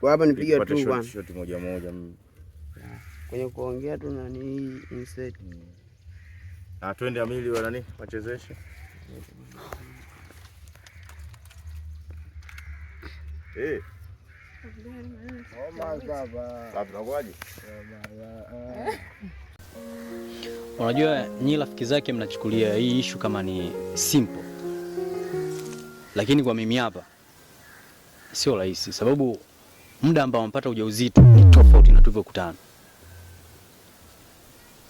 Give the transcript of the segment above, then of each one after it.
Kwa hapa nipiga tu bwana. Shoti moja moja. Kwenye kuongea tu na ni insert. Twende Amili wa nani? Wachezeshe. Unajua nyinyi rafiki zake mnachukulia hii issue kama ni simple. Lakini kwa mimi hapa sio rahisi, sababu muda ambao mpata ujauzito ni tofauti na tulivyokutana.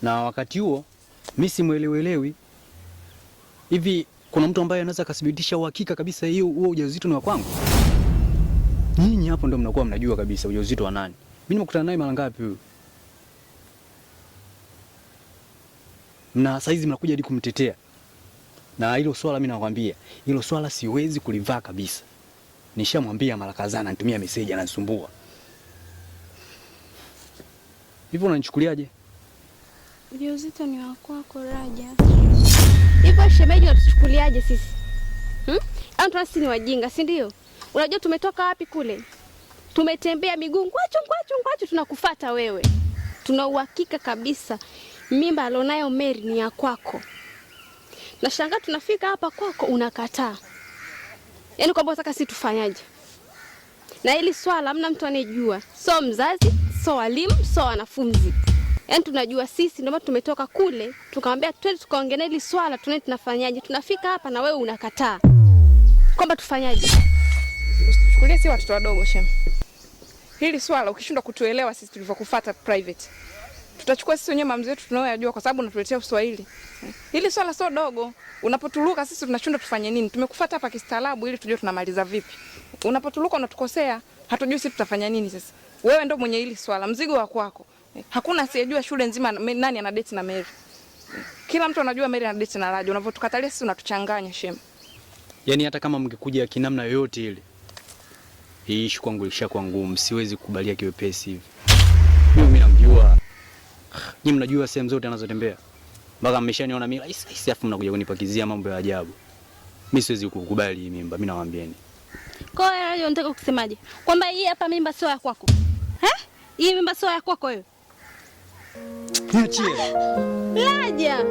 Na wakati huo mimi simuelewelewi. Hivi kuna mtu ambaye anaweza kuthibitisha uhakika kabisa huo ujauzito ni wa kwangu? Nyinyi hapo ndio mnakuwa mnajua kabisa ujauzito wa nani. Mimi nimekutana naye mara ngapi huyo? Na saizi mnakuja hadi kumtetea. Na hilo swala mimi nakwambia, hilo swala siwezi kulivaa kabisa. Nishamwambia mara kadhaa ananitumia message ananisumbua. Hivyo unanichukuliaje? Ujauzito ni wa kwako Raja. Hivyo shemeji unatuchukuliaje sisi? Au tunasi ni wajinga, si ndio? Unajua tumetoka wapi kule? Tumetembea miguu ngwacho tunakufuata wewe. Tuna uhakika kabisa mimba alionayo Mary ni ya kwako. Na shangaa tunafika hapa kwako unakataa. Yaani kwamba unataka sisi tufanyaje? Na hili swala hamna mtu anejua. So mzazi, so walimu, so wanafunzi. Yaani tunajua sisi ndio maana tumetoka kule, tukamwambia twende tukaongelea hili swala tunafanyaje. Tunafika hapa na wewe unakataa. Kwamba tufanyaje? Usituchukulie si watoto wadogo Shem. Hili swala ukishindwa kutuelewa sisi tulivyokufuata private. Tutachukua sisi wenyewe maamuzi yetu tunayoyajua kwa sababu unatuletea Kiswahili. Hili swala sio dogo. Unapotuluka sisi tunashindwa tufanye nini? Tumekufuata hapa kistaarabu ili tujue tunamaliza vipi. Unapotuluka unatukosea, hatujui sisi tutafanya nini sasa. Wewe ndio mwenye hili swala, mzigo wa kwako. Hakuna asiyejua shule nzima nani ana date na Mary. Kila mtu anajua Mary ana date na Raja. Unapotukatalia sisi unatuchanganya Shem. Yaani hata kama mngekuja kinamna yoyote ile, hii issue kwangu ilishakuwa ngumu, siwezi kukubalia kiwepesi hivi. Mimi namjua. Nyinyi mnajua sehemu zote anazotembea. Mpaka mmeshaniona mimi hisi afu mnakuja kunipakizia mambo ya ajabu. Mimi siwezi kukubali hii mimba, mimi nawaambieni. Kwa hiyo Raja unataka kusemaje? Kwamba hii hapa mimba sio ya kwako? Hii mimba sio ya kwako wewe? Niachie. Raja.